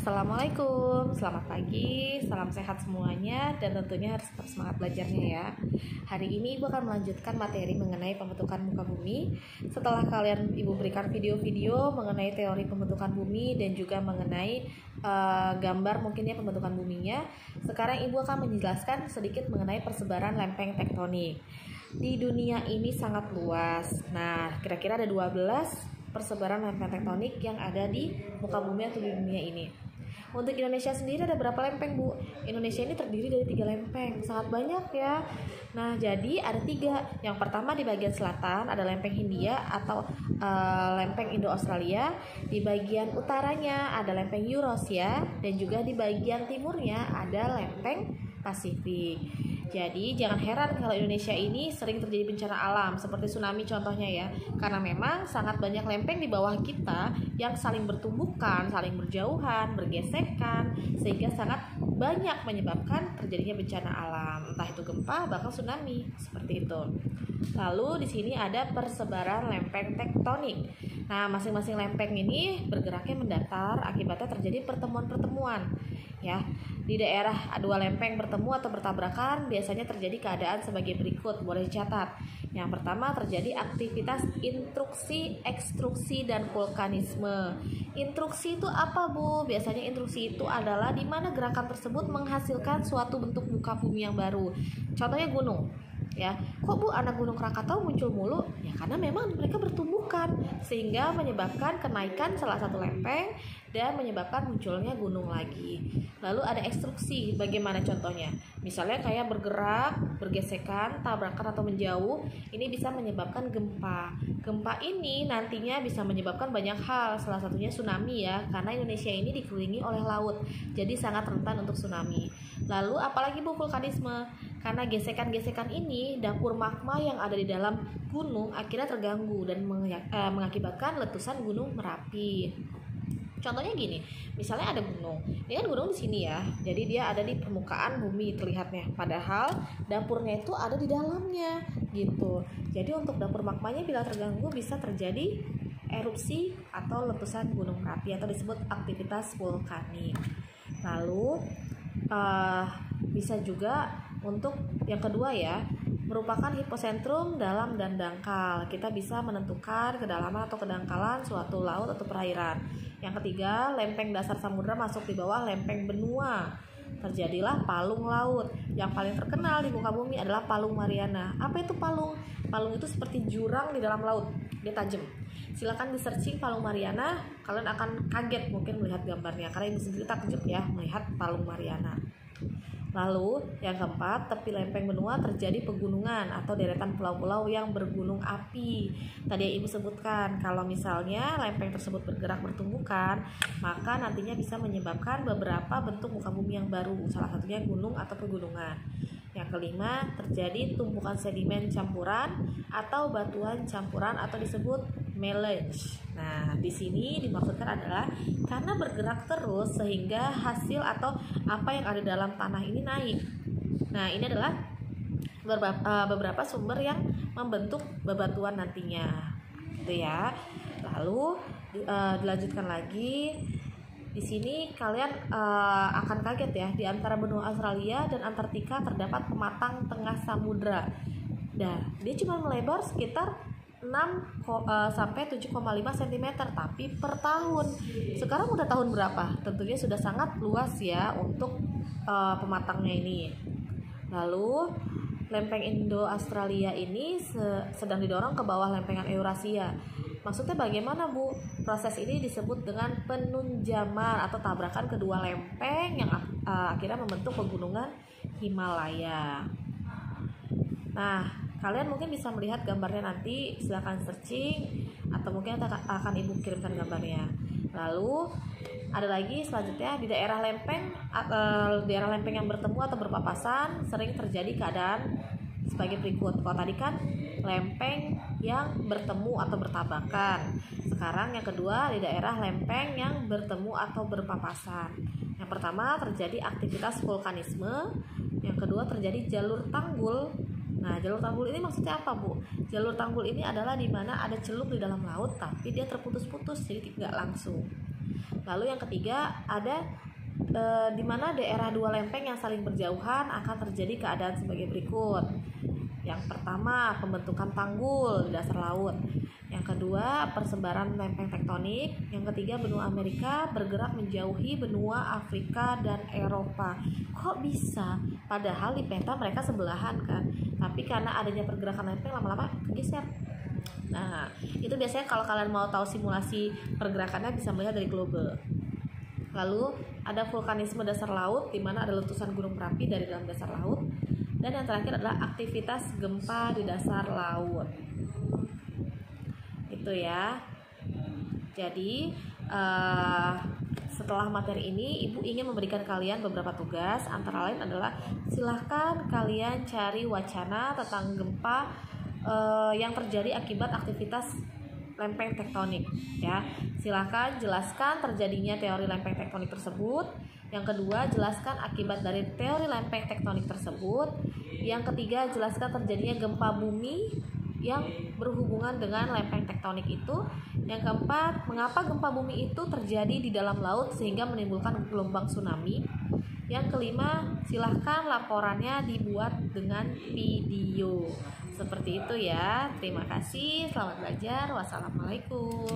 Assalamualaikum, selamat pagi, salam sehat semuanya, dan tentunya harus tetap semangat belajarnya ya. Hari ini Ibu akan melanjutkan materi mengenai pembentukan muka bumi. Setelah kalian Ibu berikan video-video mengenai teori pembentukan bumi dan juga mengenai gambar mungkinnya pembentukan buminya, sekarang Ibu akan menjelaskan sedikit mengenai persebaran lempeng tektonik. Di dunia ini sangat luas. Nah, kira-kira ada 12 persebaran lempeng tektonik yang ada di muka bumi atau di dunia ini. Untuk Indonesia sendiri ada berapa lempeng, Bu? Indonesia ini terdiri dari 3 lempeng, sangat banyak ya. Nah, jadi ada 3. Yang pertama di bagian selatan ada lempeng Hindia atau lempeng Indo-Australia. Di bagian utaranya ada lempeng Eurasia dan juga di bagian timurnya ada lempeng Pasifik. Jadi jangan heran kalau Indonesia ini sering terjadi bencana alam seperti tsunami contohnya ya. Karena memang sangat banyak lempeng di bawah kita yang saling bertumbukan, saling berjauhan, bergesekan, sehingga sangat banyak menyebabkan terjadinya bencana alam, entah itu gempa bahkan tsunami seperti itu. Lalu di sini ada persebaran lempeng tektonik. Nah, masing-masing lempeng ini bergeraknya mendatar, akibatnya terjadi pertemuan-pertemuan ya. Di daerah 2 lempeng bertemu atau bertabrakan biasanya terjadi keadaan sebagai berikut, boleh dicatat. Yang pertama terjadi aktivitas intruksi, ekstruksi, dan vulkanisme. Intruksi itu apa, Bu? Biasanya intruksi itu adalah di mana gerakan tersebut menghasilkan suatu bentuk muka bumi yang baru. Contohnya gunung. Ya, kok Bu anak Gunung Krakatau muncul mulu? Ya karena memang mereka bertumbukan sehingga menyebabkan kenaikan salah satu lempeng dan menyebabkan munculnya gunung lagi. Lalu ada ekstruksi, bagaimana contohnya? Misalnya kayak bergerak, bergesekan, tabrakan atau menjauh, ini bisa menyebabkan gempa. Gempa ini nantinya bisa menyebabkan banyak hal, salah satunya tsunami ya, karena Indonesia ini dikelilingi oleh laut, jadi sangat rentan untuk tsunami. Lalu apalagi Bu vulkanisme? Karena gesekan-gesekan ini, dapur magma yang ada di dalam gunung akhirnya terganggu dan mengakibatkan letusan gunung Merapi. Contohnya gini, misalnya ada gunung, ini kan gunung di sini ya, jadi dia ada di permukaan bumi terlihatnya, padahal dapurnya itu ada di dalamnya, gitu. Jadi untuk dapur magmanya bila terganggu bisa terjadi erupsi atau letusan gunung Merapi atau disebut aktivitas vulkanik. Lalu bisa juga untuk yang kedua ya, merupakan hiposentrum dalam dan dangkal. Kita bisa menentukan kedalaman atau kedangkalan suatu laut atau perairan. Yang ketiga, lempeng dasar samudra masuk di bawah lempeng benua. Terjadilah palung laut. Yang paling terkenal di muka bumi adalah Palung Mariana. Apa itu palung? Palung itu seperti jurang di dalam laut. Dia tajam. Silakan di searching Palung Mariana, kalian akan kaget mungkin melihat gambarnya karena ini sendiri takjub ya melihat Palung Mariana. Lalu yang keempat, tepi lempeng benua terjadi pegunungan atau deretan pulau-pulau yang bergunung api. Tadi yang Ibu sebutkan, kalau misalnya lempeng tersebut bergerak bertumbukan, maka nantinya bisa menyebabkan beberapa bentuk muka bumi yang baru, salah satunya gunung atau pegunungan. Yang kelima, terjadi tumpukan sedimen campuran atau batuan campuran atau disebut melange. Nah, di sini dimaksudkan adalah karena bergerak terus sehingga hasil atau apa yang ada dalam tanah ini naik. Nah, ini adalah beberapa sumber yang membentuk bebatuan nantinya. Gitu ya. Lalu dilanjutkan lagi. Di sini kalian akan kaget ya, di antara benua Australia dan Antartika terdapat pematang tengah samudra. Nah, dia cuma melebar sekitar 6 sampai 7,5 cm tapi per tahun. Sekarang udah tahun berapa? Tentunya sudah sangat luas ya untuk pematangnya ini. Lalu lempeng Indo-Australia ini sedang didorong ke bawah lempengan Eurasia. Maksudnya bagaimana, Bu? Proses ini disebut dengan penunjaman atau tabrakan kedua lempeng yang akhirnya membentuk pegunungan Himalaya. Nah, kalian mungkin bisa melihat gambarnya nanti, silakan searching atau mungkin akan Ibu kirimkan gambarnya. Lalu ada lagi selanjutnya di daerah lempeng yang bertemu atau berpapasan sering terjadi keadaan sebagai berikut. Kalau tadi kan lempeng yang bertemu atau bertabrakan. Sekarang yang kedua di daerah lempeng yang bertemu atau berpapasan. Yang pertama terjadi aktivitas vulkanisme, yang kedua terjadi jalur tanggul. Nah, jalur tanggul ini maksudnya apa, Bu? Jalur tanggul ini adalah di mana ada celup di dalam laut tapi dia terputus-putus jadi tidak langsung. Lalu yang ketiga ada di mana daerah dua lempeng yang saling berjauhan akan terjadi keadaan sebagai berikut. Yang pertama, pembentukan tanggul di dasar laut. Yang kedua, persebaran lempeng tektonik. Yang ketiga, benua Amerika bergerak menjauhi benua Afrika dan Eropa. Kok bisa? Padahal di peta mereka sebelahan kan. Tapi karena adanya pergerakan lempeng lama-lama geser. Nah, itu biasanya kalau kalian mau tahu simulasi pergerakannya bisa melihat dari globe. Lalu ada vulkanisme dasar laut, di mana ada letusan gunung berapi dari dalam dasar laut. Dan yang terakhir adalah aktivitas gempa di dasar laut. Itu ya. Jadi setelah materi ini, Ibu ingin memberikan kalian beberapa tugas. Antara lain adalah silahkan kalian cari wacana tentang gempa yang terjadi akibat aktivitas lempeng tektonik ya. Silahkan jelaskan terjadinya teori lempeng tektonik tersebut. Yang kedua, jelaskan akibat dari teori lempeng tektonik tersebut. Yang ketiga, jelaskan terjadinya gempa bumi yang berhubungan dengan lempeng tektonik itu. Yang keempat, mengapa gempa bumi itu terjadi di dalam laut sehingga menimbulkan gelombang tsunami. Yang kelima, silahkan laporannya dibuat dengan video. Seperti itu ya. Terima kasih, selamat belajar. Wassalamualaikum.